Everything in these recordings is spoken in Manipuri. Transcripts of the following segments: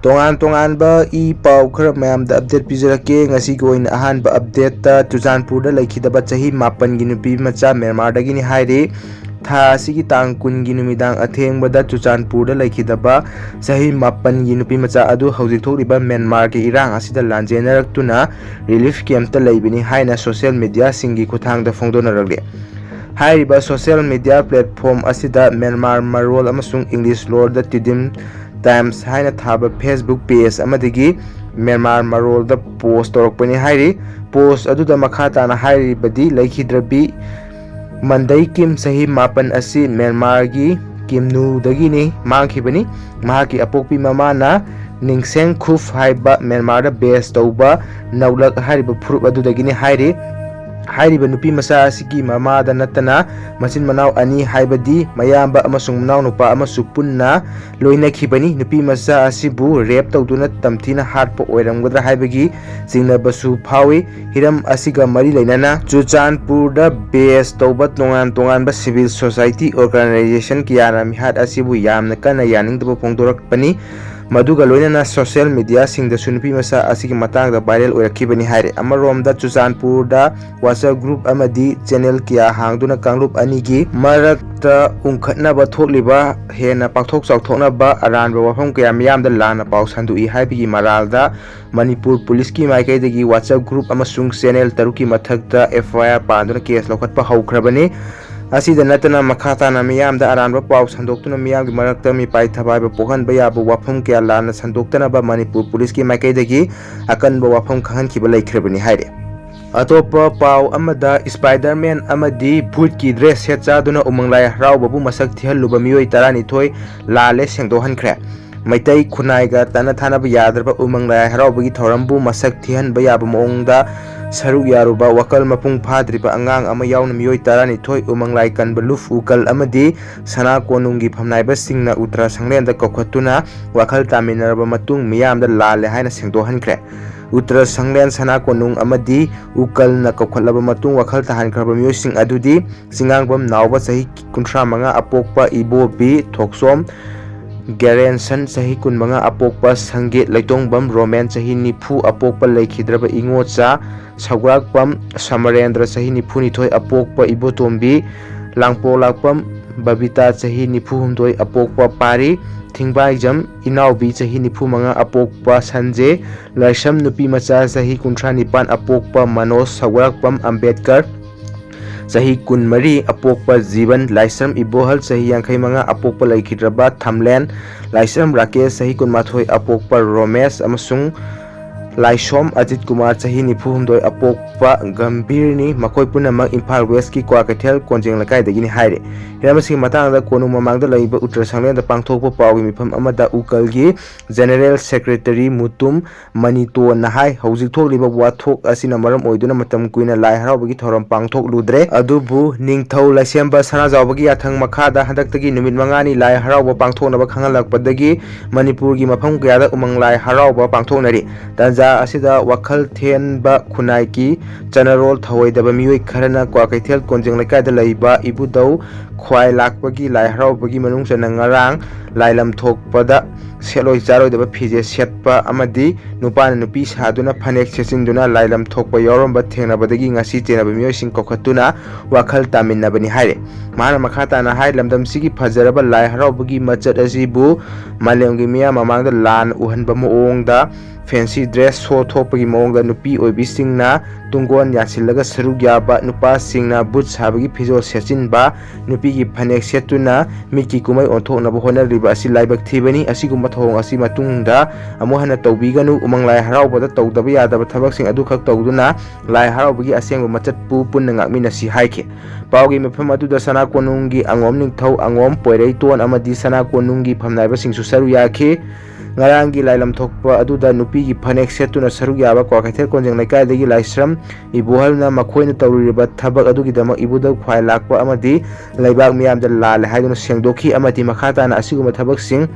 ꯇꯣꯉꯥꯟꯕ ꯄꯥꯎ ꯈꯔ ꯃꯌꯥꯝꯗ ꯑꯞꯗꯦꯠ ꯄꯤꯖꯔꯛꯀꯦ ꯉꯁꯤꯒꯤ ꯑꯣꯏꯅ ꯑꯍꯥꯟꯕ ꯑꯞꯗꯦꯠꯇ ꯆꯨꯔꯆꯥꯟꯄꯨꯔꯗ ꯂꯩꯈꯤꯗꯕ ꯆꯍꯤ 9ꯒꯤ ꯅꯨꯄꯤ ꯃꯆꯥ ꯃ꯭ꯌꯥꯟꯃꯥꯔꯗꯒꯤꯅꯤ ꯍꯥꯏꯔꯤ ꯊꯥ ꯑꯁꯤꯒꯤ ꯇꯥꯡ 10ꯒꯤ ꯅꯨꯃꯤꯗꯥꯡ ꯑꯊꯦꯡꯕꯗ ꯆꯨꯔꯆꯥꯟꯄꯨꯔꯗ ꯂꯩꯈꯤꯗꯕ ꯆꯍꯤ 9ꯒꯤ ꯅꯨꯄꯤ ꯃꯆꯥ ꯑꯗꯨ ꯍꯧꯖꯤꯛ ꯊꯣꯛꯂꯤꯕ ꯃ꯭ꯌꯥꯟꯃꯥꯔꯒꯤ ꯏꯔꯥꯡ ꯑꯁꯤꯗ ꯂꯥꯟꯖꯦꯟꯅꯔꯛꯇꯨꯅ ꯔꯤꯂꯤꯐ ꯀꯦꯝꯞꯇ ꯂꯩꯕꯅꯤ ꯍꯥꯏꯅ ꯁꯣꯁꯤꯌꯦꯜ ꯃꯤꯗꯤꯌꯥꯁꯤꯡꯒꯤ ꯈꯨꯠꯊꯥꯡꯗ ꯐꯣꯡꯗꯣꯛꯅꯔꯛꯂꯤ ꯍꯥꯏꯔꯤꯕ ꯁꯣꯁꯤꯌꯦꯜ ꯃꯤꯗꯤꯌꯥ ꯄ꯭ꯂꯦꯠꯐꯣꯔꯝ ꯑꯁꯤꯗ ꯃ꯭ꯌꯥꯟꯃꯥꯔ ꯃꯔꯣꯜ ꯑꯃꯁꯨꯡ ꯏꯪꯂꯤꯁ ꯂꯣꯟꯗ ꯇꯤꯗꯤꯝ ꯇꯥꯏꯝꯁ ꯍꯥꯏꯅ ꯊꯥꯕ ꯐꯦꯁꯕꯨꯛ ꯄꯦꯖ ꯑꯃꯗꯒꯤ ꯃ꯭ꯌꯥꯟꯃꯥꯔ ꯃꯔꯣꯜꯗ ꯄꯣꯁꯠ ꯇꯧꯔꯛꯄꯅꯤ ꯍꯥꯏꯔꯤ ꯄꯣꯁꯠ ꯑꯗꯨꯗ ꯃꯈꯥ ꯇꯥꯅ ꯍꯥꯏꯔꯤꯕꯗꯤ ꯂꯩꯈꯤꯗ꯭ꯔꯕꯤ ꯃꯟꯗꯩ ꯀꯤꯝ ꯆꯍꯤ 9 ꯑꯁꯤ ꯃ꯭ꯌꯥꯟꯃꯥꯔꯒꯤ ꯀꯤꯝꯅꯨꯗꯒꯤꯅꯤ ꯃꯥꯡꯈꯤꯕꯅꯤ ꯃꯍꯥꯛꯀꯤ ꯑꯄꯣꯛꯄꯤ ꯃꯃꯥꯅ ꯅꯤꯡꯁꯦꯡ ꯈꯨꯐ ꯍꯥꯏꯕ ꯃ꯭ꯌꯥꯟꯃꯥꯔꯗ ꯕꯦꯖ ꯇꯧꯕ ꯅꯧꯂꯛ ꯍꯥꯏꯔꯤꯕ ꯐꯨꯔꯨꯞ ꯑꯗꯨꯗꯒꯤꯅꯤ ꯍꯥꯏꯔꯤ ꯍꯥꯏꯔꯤꯕ ꯅꯨꯄꯤ ꯃꯆꯥ ꯑꯁꯤꯒꯤ ꯃꯃꯥꯗ ꯅꯠꯇꯅ ꯃꯆꯤꯟ ꯃꯅꯥꯎ 2 ꯍꯥꯏꯕꯗꯤ ꯃꯌꯥꯝꯕ ꯑꯃꯁꯨꯡ ꯃꯅꯥꯎꯅꯨꯄꯥ ꯑꯃꯁꯨ ꯄꯨꯟꯅ ꯂꯣꯏꯅꯈꯤꯕꯅꯤ ꯅꯨꯄꯤ ꯃꯆꯥ ꯑꯁꯤꯕꯨ ꯔꯦꯞ ꯇꯧꯗꯨꯅ ꯇꯝꯊꯤꯅ ꯍꯥꯠꯄ ꯑꯣꯏꯔꯝꯒꯗ꯭ꯔꯥ ꯍꯥꯏꯕꯒꯤ ꯆꯤꯡꯅꯕꯁꯨ ꯐꯥꯎꯏ ꯍꯤꯔꯝ ꯑꯁꯤꯒ ꯃꯔꯤ ꯂꯩꯅꯅ ꯆꯨꯔꯆꯥꯟꯄꯨꯔꯗ ꯕꯦꯖ ꯇꯧꯕ ꯇꯣꯉꯥꯟꯕ ꯁꯤꯚꯤꯜ ꯁꯣꯁꯥꯏꯇꯤ ꯑꯣꯔꯒꯅꯥꯏꯖꯦꯁꯟ ꯀꯌꯥꯅ ꯃꯤꯍꯥꯠ ꯑꯁꯤꯕꯨ ꯌꯥꯝꯅ ꯀꯟꯅ ꯌꯥꯅꯤꯡꯗꯕ ꯐꯣꯡꯗꯣꯔꯛꯄꯅꯤ ꯃꯗꯨꯒ ꯂꯣꯏꯅꯅ ꯁꯣꯁꯤꯌꯦꯜ ꯃꯤꯗꯤꯌꯥꯁꯤꯡꯗꯁꯨ ꯅꯨꯄꯤ ꯃꯆꯥ ꯑꯁꯤꯒꯤ ꯃꯇꯥꯡꯗ ꯚꯥꯏꯔꯦꯜ ꯑꯣꯏꯔꯛꯈꯤꯕꯅꯤ ꯍꯥꯏꯔꯤ ꯑꯃꯔꯣꯝꯗ ꯆꯨꯔꯆꯥꯟꯄꯨꯔꯗ ꯋꯥꯆꯞ ꯒ꯭ꯔꯨꯞ ꯑꯃꯗꯤ ꯆꯦꯅꯦꯜ ꯀꯌꯥ ꯍꯥꯡꯗꯨꯅ ꯀꯥꯡꯂꯨꯞ ꯑꯅꯤꯒꯤ ꯃꯔꯛꯇ ꯎꯪꯈꯠꯅꯕ ꯊꯣꯛꯂꯤꯕ ꯍꯦꯟꯅ ꯄꯥꯛꯊꯣꯛ ꯆꯥꯎꯊꯣꯛꯅꯕ ꯑꯔꯥꯟꯕ ꯋꯥꯐꯝ ꯀꯌꯥ ꯃꯤꯌꯥꯝꯗ ꯂꯥꯟꯅ ꯄꯥꯎ ꯁꯟꯗꯣꯛꯏ ꯍꯥꯏꯕꯒꯤ ꯃꯔꯥꯜꯗ ꯃꯅꯤꯄꯨꯔ ꯄꯨꯂꯤꯁꯀꯤ ꯃꯥꯏꯀꯩꯗꯒꯤ ꯋꯥꯆꯞ ꯒ꯭ꯔꯨꯞ ꯑꯃꯁꯨꯡ ꯆꯦꯅꯦꯜ 6ꯀꯤ ꯃꯊꯛꯇ FIR ꯄꯥꯟꯗꯨꯅ ꯀꯦꯁ ꯂꯧꯈꯠꯄ ꯍꯧꯈ꯭ꯔꯕꯅꯤ ꯑꯁꯤꯗ ꯅꯠꯇꯅ ꯃꯈꯥ ꯇꯥꯅ ꯃꯤꯌꯥꯝꯗ ꯑꯔꯥꯟꯕ ꯄꯥꯎ ꯁꯟꯗꯣꯛꯇꯨꯅ ꯃꯤꯌꯥꯝꯒꯤ ꯃꯔꯛꯇ ꯃꯤꯄꯥꯏ ꯊꯕꯥꯏꯕ ꯄꯣꯛꯍꯟꯕ ꯌꯥꯕ ꯋꯥꯐꯝ ꯀꯌꯥ ꯂꯥꯟꯅ ꯁꯟꯗꯣꯛꯇꯅꯕ ꯃꯅꯤꯄꯨꯔ ꯄꯨꯂꯤꯁꯀꯤ ꯃꯥꯏꯀꯩꯗꯒꯤ ꯑꯀꯟꯕ ꯋꯥꯐꯝ ꯈꯪꯍꯟꯈꯤꯕ ꯂꯩꯈ꯭ꯔꯕꯅꯤ ꯍꯥꯏꯔꯤ ꯑꯇꯣꯞꯄ ꯄꯥꯎ ꯑꯃꯗ ꯁ꯭ꯄꯥꯏꯗꯔꯃꯦꯟ ꯑꯃꯗꯤ ꯚꯨꯠꯀꯤ ꯗ꯭ꯔꯦꯁ ꯁꯦꯠ ꯆꯥꯗꯨꯅ ꯎꯃꯪ ꯂꯥꯏ ꯍꯔꯥꯎꯕꯕꯨ ꯃꯁꯛ ꯊꯤꯍꯜꯂꯨꯕ ꯃꯤꯑꯣꯏ 12 ꯂꯥꯜꯂꯦ ꯁꯦꯡꯗꯣꯛꯍꯟꯈ꯭ꯔꯦ ꯃꯩꯇꯩ ꯈꯨꯟꯅꯥꯏꯒ ꯇꯠꯅ ꯊꯥꯅꯕ ꯌꯥꯗ꯭ꯔꯕ ꯎꯃꯪ ꯂꯥꯏ ꯍꯔꯥꯎꯕꯒꯤ ꯊꯧꯔꯝꯕꯨ ꯃꯁꯛ ꯊꯤꯍꯟꯕ ꯌꯥꯕ ꯃꯑꯣꯡꯗ ꯁꯔꯨꯛ ꯌꯥꯔꯨꯕ ꯋꯥꯈꯜ ꯃꯄꯨꯡ ꯐꯥꯗ꯭ꯔꯤꯕ ꯑꯉꯥꯡ ꯑꯃ ꯌꯥꯎꯅ ꯃꯤꯑꯣꯏ 12 ꯎꯃꯪ ꯂꯥꯏ ꯀꯟꯕ ꯂꯨꯞ ꯎꯀꯜ ꯑꯃꯗꯤ ꯁꯅꯥ ꯀꯣꯅꯨꯡꯒꯤ ꯐꯝꯅꯥꯏꯕꯁꯤꯡꯅ ꯎꯇ꯭ꯔ ꯁꯪꯂꯦꯟꯗ ꯀꯧꯈꯠꯇꯨꯅ ꯋꯥꯈꯜ ꯇꯥꯃꯤꯟꯅꯔꯕ ꯃꯇꯨꯡ ꯃꯤꯌꯥꯝꯗ ꯂꯥꯜꯂꯦ ꯍꯥꯏꯅ ꯁꯦꯡꯗꯣꯛꯍꯟꯈ꯭ꯔꯦ ꯎꯇ꯭ꯔ ꯁꯪꯂꯦꯟ ꯁꯅꯥ ꯀꯣꯅꯨꯡ ꯑꯃꯗꯤ ꯎꯀꯜꯅ ꯀꯧꯈꯠꯂꯕ ꯃꯇꯨꯡ ꯋꯥꯈꯜ ꯇꯥꯍꯟꯈ꯭ꯔꯕ ꯃꯤꯑꯣꯏꯁꯤꯡ ꯑꯗꯨꯗꯤ ꯆꯤꯡꯉꯥꯡꯕꯝ ꯅꯥꯎꯕ ꯆꯍꯤ 35 ꯑꯄꯣꯛꯄ ꯏꯕꯣꯕꯤ ꯊꯣꯛꯆꯣꯝ ꯒꯦꯔꯦꯟꯁꯟ ꯆꯍꯤ 25 ꯑꯄꯣꯛꯄ ꯁꯪꯒꯤꯠ ꯂꯩꯇꯣꯡꯕꯝ ꯔꯣꯃꯦꯟ ꯆꯍꯤ 90 ꯑꯄꯣꯛꯄ ꯂꯩꯈꯤꯗ꯭ꯔꯕ ꯏꯉꯣꯆꯥ ꯁꯧꯒ꯭ꯔꯥꯛꯄꯝ ꯁꯃꯔꯦꯟꯗ꯭ꯔ ꯆꯍꯤ 92 ꯑꯄꯣꯛꯄ ꯏꯕꯣꯇꯣꯝꯕꯤ ꯂꯥꯡꯄꯣꯛꯂꯥꯛꯄꯝ ꯕꯕꯤꯇꯥ ꯆꯍꯤ 92 ꯑꯄꯣꯛꯄ ꯄꯥꯔꯤ ꯊꯤꯡꯕꯥꯏꯖꯝ ꯏꯅꯥꯎꯕꯤ ꯆꯍꯤ 95 ꯑꯄꯣꯛꯄ ꯁꯟꯖꯦ ꯂꯥꯏꯁ꯭ꯔꯝ ꯅꯨꯄꯤ ꯃꯆꯥ ꯆꯍꯤ 39 ꯑꯄꯣꯛꯄ ꯃꯅꯣꯖ ꯁꯧꯒ꯭ꯔꯥꯛꯄꯝ ꯑꯝꯕꯦꯗꯀꯔ ꯆꯍꯤ 24 ꯑꯄꯣꯛꯄ ꯖꯤꯕꯟ ꯂꯥꯏꯁ꯭ꯔꯝ ꯏꯕꯣꯍꯜ ꯆꯍꯤ 55 ꯑꯄꯣꯛꯄ ꯂꯩꯈꯤꯗ꯭ꯔꯕ ꯊꯝꯂꯦꯟ ꯂꯥꯏꯁ꯭ꯔꯝ ꯔꯥꯀꯦꯁ ꯆꯍꯤ 12 ꯑꯄꯣꯛꯄ ꯔꯣꯃꯦꯁ ꯑꯃꯁꯨꯡ ꯂꯥꯏꯁꯣꯝ ꯑꯖꯤꯠ ꯀꯨꯃꯥꯔ ꯆꯍꯤ 94 ꯑꯄꯣꯛꯄ ꯒꯝꯚꯤꯔꯅꯤ ꯃꯈꯣꯏ ꯄꯨꯝꯅꯃꯛ ꯏꯝꯐꯥꯜ ꯋꯦꯁꯀꯤ ꯀ꯭ꯋꯥꯀꯩꯊꯦꯜ ꯀꯣꯟꯖꯦꯡ ꯂꯩꯀꯥꯏꯗꯒꯤꯅꯤ ꯍꯥꯏꯔꯤ ꯍꯤꯔꯝ ꯑꯁꯤꯒꯤ ꯃꯇꯥꯡꯗ ꯀꯣꯅꯨꯡ ꯃꯃꯥꯡꯗ ꯂꯩꯕ ꯎꯇ꯭ꯔ ꯁꯪꯂꯦꯟꯗ ꯄꯥꯡꯊꯣꯛꯄ ꯄꯥꯎꯒꯤ ꯃꯤꯐꯝ ꯑꯃꯗ ꯎꯀꯜꯒꯤ ꯖꯦꯅꯔꯦꯜ ꯁꯦꯀ꯭ꯔꯦꯇꯔꯤ ꯃꯨꯇꯨꯝ ꯃꯅꯤꯇꯣꯟꯅ ꯍꯥꯏ ꯍꯧꯖꯤꯛ ꯊꯣꯛꯂꯤꯕ ꯋꯥꯊꯣꯛ ꯑꯁꯤꯅ ꯃꯔꯝ ꯑꯣꯏꯗꯨꯅ ꯃꯇꯝ ꯀꯨꯏꯅ ꯂꯥꯏ ꯍꯔꯥꯎꯕꯒꯤ ꯊꯧꯔꯝ ꯄꯥꯡꯊꯣꯛꯂꯨꯗ꯭ꯔꯦ ꯑꯗꯨꯕꯨ ꯅꯤꯡꯊꯧ ꯂꯥꯏꯁꯦꯝꯕ ꯁꯅꯥꯖꯥꯎꯕꯒꯤ ꯌꯥꯊꯪ ꯃꯈꯥꯗ ꯍꯟꯗꯛꯇꯒꯤ ꯅꯨꯃꯤꯠ 5ꯅꯤ ꯂꯥꯏ ꯍꯔꯥꯎꯕ ꯄꯥꯡꯊꯣꯛꯅꯕ ꯈꯪꯍꯜꯂꯛꯄꯗꯒꯤ ꯃꯅꯤꯄꯨꯔꯒꯤ ꯃꯐꯝ ꯀꯌꯥꯗ ꯎꯃꯪ ꯂꯥꯏ ꯍꯔꯥꯎꯕ ꯄꯥꯡꯊꯣꯛꯅꯔꯤ ꯇꯥꯟꯖꯥ ꯑꯁꯤꯗ ꯋꯥꯈꯜ ꯊꯦꯟꯕ ꯈꯨꯟꯅꯥꯏꯒꯤ ꯆꯠꯅꯔꯣꯜ ꯊꯧꯑꯣꯏꯗꯕ ꯃꯤꯑꯣꯏ ꯈꯔꯅ ꯀ꯭ꯋꯥꯀꯩꯊꯦꯜ ꯀꯣꯟꯖꯦꯡ ꯂꯩꯀꯥꯏꯗ ꯂꯩꯕ ꯏꯕꯨꯙꯧ ꯈ꯭ꯋꯥꯏ ꯂꯥꯛꯄꯒꯤ ꯂꯥꯏ ꯍꯔꯥꯎꯕꯒꯤ ꯃꯅꯨꯡ ꯆꯟꯅ ꯉꯔꯥꯡ ꯂꯥꯏꯂꯝ ꯊꯣꯛꯄꯗ ꯁꯦꯠꯂꯣꯏ ꯆꯥꯔꯣꯏꯗꯕ ꯐꯤꯖꯦꯠ ꯁꯦꯠꯄ ꯑꯃꯗꯤ ꯅꯨꯄꯥꯅ ꯅꯨꯄꯤ ꯁꯥꯗꯨꯅ ꯐꯅꯦꯛ ꯁꯦꯠꯆꯤꯟꯗꯨꯅ ꯂꯥꯏꯂꯝ ꯊꯣꯛꯄ ꯌꯥꯎꯔꯝꯕ ꯊꯦꯡꯅꯕꯗꯒꯤ ꯉꯁꯤ ꯆꯦꯟꯅꯕ ꯃꯤꯑꯣꯏꯁꯤꯡ ꯀꯧꯈꯠꯇꯨꯅ ꯋꯥꯈꯜ ꯇꯥꯃꯤꯟꯅꯕꯅꯤ ꯍꯥꯏꯔꯤ ꯃꯍꯥꯛꯅ ꯃꯈꯥ ꯇꯥꯅ ꯍꯥꯏ ꯂꯝꯗꯝꯁꯤꯒꯤ ꯐꯖꯔꯕ ꯂꯥꯏ ꯍꯔꯥꯎꯕꯒꯤ ꯃꯆꯠ ꯑꯁꯤꯕꯨ ꯃꯥꯂꯦꯝꯒꯤ ꯃꯤꯌꯥꯝ ꯃꯃꯥꯡꯗ ꯂꯥꯟꯅ ꯎꯍꯟꯕ ꯃꯑꯣꯡꯗ ꯐꯦꯟꯁꯤ ꯗ꯭ꯔꯦꯁ ꯁꯣ ꯊꯣꯛꯄꯒꯤ ꯃꯑꯣꯡꯗ ꯅꯨꯄꯤ ꯑꯣꯏꯕꯤꯁꯤꯡꯅ ꯇꯨꯡꯒꯣꯟ ꯌꯥꯟꯁꯤꯜꯂꯒ ꯁꯔꯨꯛ ꯌꯥꯕ ꯅꯨꯄꯥꯁꯤꯡꯅ ꯕꯨꯠ ꯁꯥꯕꯒꯤ ꯐꯤꯖꯣꯜ ꯁꯦꯠꯆꯤꯟꯕ ꯅꯨꯄꯤꯒꯤ ꯐꯅꯦꯛ ꯁꯦꯠꯇꯨꯅ ꯃꯤꯠꯀꯤ ꯀꯨꯝꯍꯩ ꯑꯣꯟꯊꯣꯛꯅꯕ ꯍꯣꯠꯅꯔꯤꯕ ꯑꯁꯤ ꯂꯥꯏꯕꯛ ꯊꯤꯕꯅꯤ ꯑꯁꯤꯒꯨꯝꯕ ꯊꯧꯑꯣꯡ ꯑꯁꯤ ꯃꯇꯨꯡꯗ ꯑꯃꯨꯛ ꯍꯟꯅ ꯇꯧꯕꯤꯒꯅꯨ ꯎꯃꯪ ꯂꯥꯏ ꯍꯔꯥꯎꯕꯗ ꯇꯧꯗꯕ ꯌꯥꯗꯕ ꯊꯕꯛꯁꯤꯡ ꯑꯗꯨꯈꯛ ꯇꯧꯗꯨꯅ ꯂꯥꯏ ꯍꯔꯥꯎꯕꯒꯤ ꯑꯁꯦꯡꯕ ꯃꯆꯠꯄꯨ ꯄꯨꯟꯅ ꯉꯥꯛꯃꯤꯟꯅꯁꯤ ꯍꯥꯏꯈꯤ ꯄꯥꯎꯒꯤ ꯃꯤꯐꯝ ꯑꯗꯨꯗ ꯁꯅꯥ ꯀꯣꯅꯨꯡꯒꯤ ꯑꯉꯣꯝ ꯅꯤꯡꯊꯧ ꯑꯉꯣꯝ ꯄꯣꯏꯔꯩꯇꯣꯟ ꯑꯃꯗꯤ ꯁꯅꯥ ꯀꯣꯅꯨꯡꯒꯤ ꯐꯝꯅꯥꯏꯕꯁꯤꯡꯁꯨ ꯁꯔꯨꯛ ꯌꯥꯈꯤ ꯉꯔꯥꯡꯒꯤ ꯂꯥꯏꯂꯝ ꯊꯣꯛꯄ ꯑꯗꯨꯗ ꯅꯨꯄꯤꯒꯤ ꯐꯅꯦꯛ ꯁꯦꯠꯇꯨꯅ ꯁꯔꯨꯛ ꯌꯥꯕ ꯀ꯭ꯋꯥꯀꯩꯊꯦꯜ ꯀꯣꯟꯖꯦꯡ ꯂꯩꯀꯥꯏꯗꯒꯤ ꯂꯥꯏꯁ꯭ꯔꯝ ꯏꯕꯣꯍꯜꯅ ꯃꯈꯣꯏꯅ ꯇꯧꯔꯤꯕ ꯊꯕꯛ ꯑꯗꯨꯒꯤꯗꯃꯛ ꯏꯕꯨꯙꯧ ꯈ꯭ꯋꯥꯏ ꯂꯥꯛꯄ ꯑꯃꯗꯤ ꯂꯩꯕꯥꯛ ꯃꯤꯌꯥꯝꯗ ꯂꯥꯜꯂꯦ ꯍꯥꯏꯗꯨꯅ ꯁꯦꯡꯗꯣꯛꯈꯤ ꯑꯃꯗꯤ ꯃꯈꯥ ꯇꯥꯅ ꯑꯁꯤꯒꯨꯝꯕ ꯊꯕꯛꯁꯤꯡ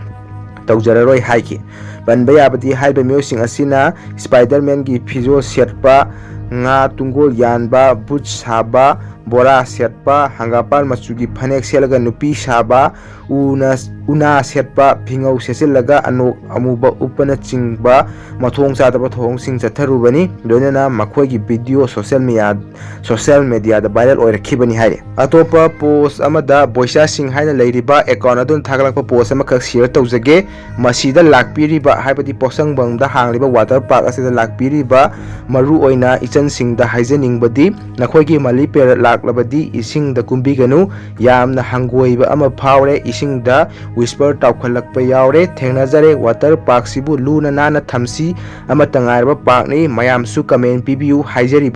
ꯇꯧꯖꯔꯔꯣꯏ ꯍꯥꯏꯈꯤ ꯄꯟꯕ ꯌꯥꯕꯗꯤ ꯍꯥꯏꯔꯤꯕ ꯃꯤꯑꯣꯏꯁꯤꯡ ꯑꯁꯤꯅ ꯁ꯭ꯄꯥꯏꯗꯔꯃꯦꯟꯒꯤ ꯐꯤꯖꯣꯜ ꯁꯦꯠꯄ ꯉꯥ ꯇꯨꯡꯒꯣꯜ ꯌꯥꯟꯕ ꯕꯨꯠ ꯁꯥꯕ ꯕꯣꯔꯥ ꯁꯦꯠꯄ ꯍꯪꯒꯥꯄꯥꯜ ꯃꯆꯨꯒꯤ ꯐꯅꯦꯛ ꯁꯦꯠꯂꯒ ꯅꯨꯄꯤ ꯁꯥꯕ ꯎꯅ una setpa phingau sesilga anok amuba upana chingba mathong chadaba thong sing chatharubani loinana makhoi video social media da viral oirakhibani haire atopa post amada boisa sing haina leiriba account adun thagalakpa post ama khak share tawjage masida lakpiriba haibadi posang bangda hangliba water park asida lakpiriba maru oina ichan singda haijaningbadi nakhoi mali per laklabadi ising da kumbiganu yamna hangoiba ama phawre ising da whisper tawkhalakpa yaure thengnajare water park sibu luna nana thamsi ama tangairba park ni mayamsu comment pibiu haijari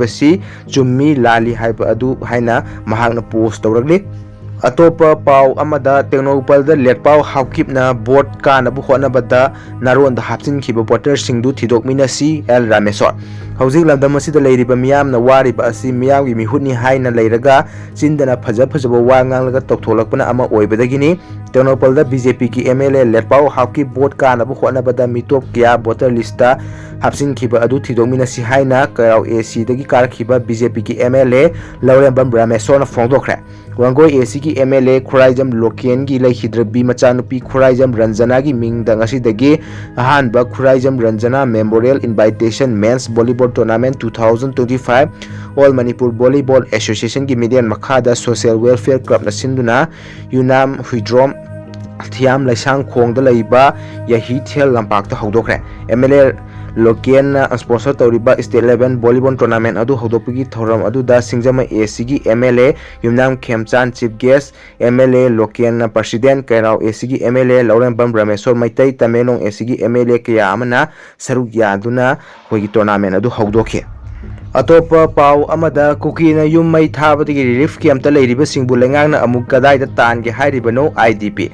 chummi lali haiba adu haina mahakna post tawrakli atopa pau amada technopal da letpau haukipna board kana bu khona bada naron da hapsin khiba water singdu thidokmina si el ramesor hauzik lamdam asida leiriba miyam na wari ba asi miyam gi mihutni haina leiraga chindana phajaba wa nganglaga toktholakpana ama oibadagini technopal da BJP ki MLA letpau hauki board kana bu khona bada mitop kya voter lista hapsin khiba adu thidokmina si haina karau AC dagi kar khiba BJP ki MLA Lanchenba ramesor na phongdokhre wangoi AC ki MLA khuraijam loken gi Leikhida bi machanupi khuraijam ranjana gi mingda ngasi dagi ahanba khuraijam ranjana memorial invitation men's volleyball tournament 2025 all manipur volleyball association gi median makhada social welfare club na sinduna yunam huidrom thiam laisang khongda leiba yahi thel lampak ta hodokre MLA loken sponsor tawriba state level volleyball tournament adu hodopigi thoram adu da singjama AC gi MLA yumnam khemchan chief guest MLA loken president kairao AC gi MLA Lanchenba ramesor maitai tamenong AC gi MLA kya amana saruk yaduna hoigi tournament adu hodokhe atopa pau amada kukina yum mai thabadagi relief camp ta leiriba singbu lengangna amuk kadai da tange hairibano IDP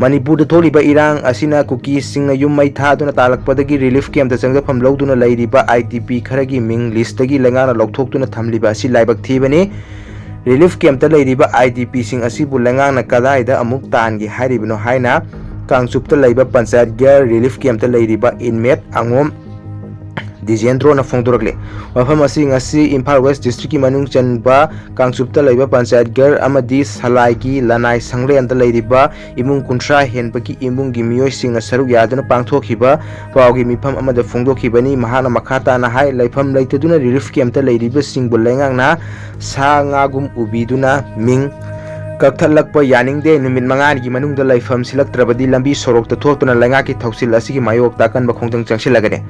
manipur da tholiba irang asina kuki singna yum mai thaduna talakpadagi relief camp da changfam loduna leiriba IDP kharagi ming list dagi lengana lokthokduna thamliba asi laibak thibani relief camp ta leiriba IDP sing asibu lengana kadai da amuk tange hairibano haina kangchupta leiba panchayat gear relief camp ta leiriba inmate angom Dizendro na phongdorakle wafam asi ngasi Imphal West district ki manung chanba kangchupta leiba panchayat gar amadi salai ki lanai sangre anda leiriba imung kuntra henba ki imung gi miyoi sing saruk yaduna pangthokhiba pawgi mifam amada phongdokhibani mahana makhata na hai leifam leitaduna relief camp ta leiriba singbu lengang na sa ngagum ubiduna ming kakthalakpa yaningde numit mangani gi manungda leifam silaktrabadi lambi sorokta thoktuna lenga ki thausil asigi mayok takan ba khongtang changsilagane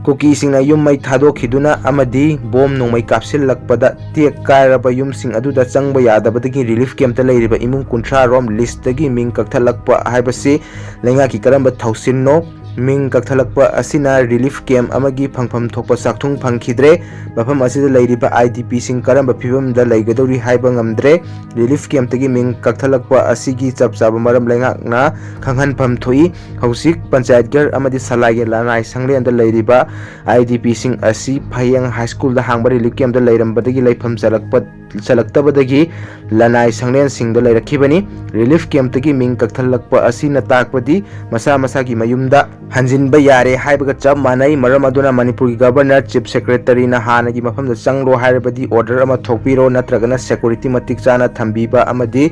kuki singna yum mai thado khiduna amadi bom nong mai kapsil lakpada tek kairaba yum sing aduda changba yadabadagi relief camp ta leiriba imung kuntra rom list dagi ming kakthalakpa haibasi lenga ki karamba thausinno ming kakthalakpa asina relief camp amagi phangpham thokpa sakthung phangkhidre mafam asida leiriba IDP sing karamba phibam da leigadori haiba ngamdre relief camp tagi ming kakthalakpa asigi chapchaba maram lenga na khanghan pham thoi hausik panchayat gar amadi salai lanai sangre anda leiriba IDP sing asi phayang high school da hangba relief camp da leirambadagi leifam chalaktabadagi lanai sanglen sing da leirakhibani relief camp tagi ming kakthalakpa asina takpadi masa gi mayumda hanjinba yare haibaga chap manai maram aduna manipur gi governor chief secretary na hanagi mafam da changro hairabadi order ama thokpiro natragana security matik chana thambiba amadi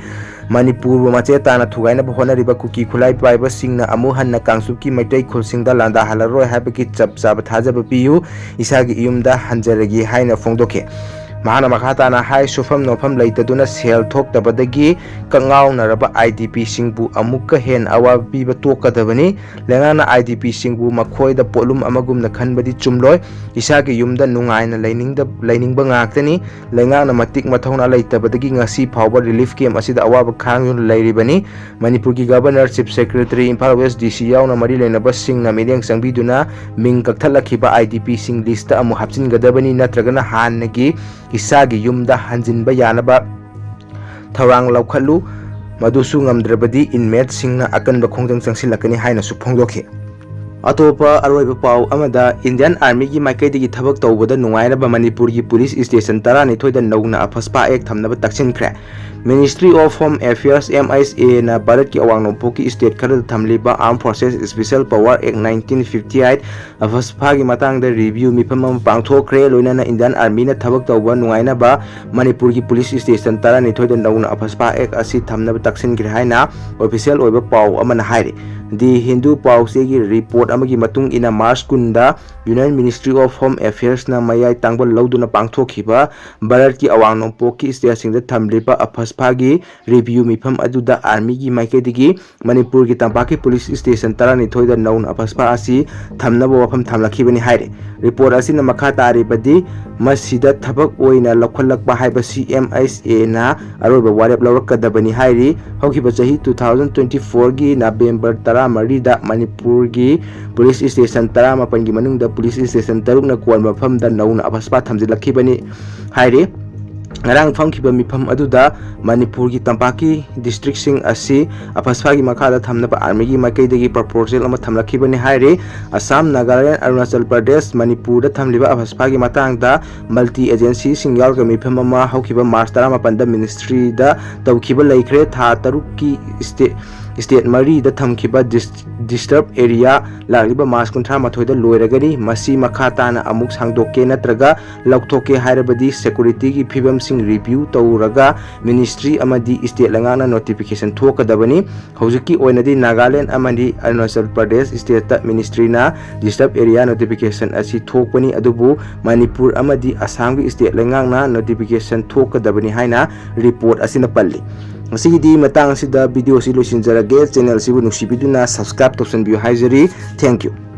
manipur mache tana thugaina bhona riba kuki khulai paiba singna amu hanna kangsuki maitai khulsingda landa halaroi haibaki chap chaba thajaba piyu isagi iyumda hanjaragi haina phongdokhe mahana makhata na hai sufam nofam leitaduna sel thoktabadagi kangau naraba IDP singbu amukka hen awabi ba tokadabani lengana IDP singbu makhoida polum amagum na khanbadi chumloi isagi yumda nungaina lainingba ngaktani lengana matik mathauna leitabadagi ngasi phawba relief camp asida awaba khangyun leiribani manipur gi governor chief secretary Imphal West DC yauna mari leinaba singna mediang changbiduna ming kakthalakhiba IDP sing list amu hapchin gadabani natragana hanagi isagi yumda hanjinba yanaba thawang laukhalu madusu ngamdrabadi inmate singna akanba khongjang changsilakani haina su phongdokhi अतोपा अरोइबा पाउ अमदा इंडियन आर्मी की माइकैदगी थबक तौबदा नुंगाइनबा मणिपुर की पुलिस स्टेशन 12 नौना अफस्पा एक थमनबा तक्सिनख्रे ministry of home affairs MHA ना भारत की अवांग नोंपोक की स्टेट खरद थमलिबा arm forces special power act 1958 AFSPA की मतंग रिव्यू मिफम पांगथोखरे लोइना इंडियन आर्मी ना थबक तौबा नुंगाइनबा मणिपुर की पुलिस स्टेशन 12 नौना अफस्पा एक असि थमनबा तक्सिनख्रे हाइना ऑफिशियल ओइबा पाउ अमना हाइरे दी हिंदू पाउसे की रिपोर्ट अमगी मतुंग इना मार्च कुंदा union ministry of home affairs ना मयाई तांगबा लौदुना पांगथोखिबा भारत की अवांग नोंपोक की स्टेट सिंग थमलिबा अफस्पा की रिव्यू मिफम अदुदा आर्मी की माइकैदगी मणिपुर की तंपा की पुलिस स्टेशन 12 नौन अफस्पा असि थमनबा वफम थमलखिबनी हाइरे रिपोर्ट असिना मखा तारिबदी मसिदा थबक ओइना लखलकबा हाइबसी MHA ना अरोइबा वारेप लौरकदबनी हाइरी हौखिबा चही 2024 की नवंबर 13 मणिपुर की पुलिस स्टेशन 14 की मनुंगदा पुलिस स्टेशन 3 ना कोन मफमदा नौना AFSPA थमजिलखिबनी हाइरे ngarang phangkhiba mifam aduda manipur ki tampaki district sing asi aphaspa ki makha da thamnaba army ki maikai proposal ama thamlakhibani haire assam nagaland arunachal pradesh manipur da thamliba aphaspa ki matang da multi agency sing yal ga mifam ama haukiba march 18 da ministry da tawkhiba laikre tha taruk ki state mari da thamkhiba disturb area lagliba mas kunthra mathoi da loiragani masi makha tana amuk sangdokke natraga lauktoke hairabadi security ki phibam sing review tawraga ministry amadi state langana notification thokadabani hojiki oinadi nagaland amadi arunachal pradesh state ta ministry na disturb area notification asi thokpani adubu manipur amadi assam ki state langana notification thokadabani haina report asina palli Masigi matang sida video si losinjarage channel sibu nuksibiduna subscribe topsan biyo haijari. Thank you.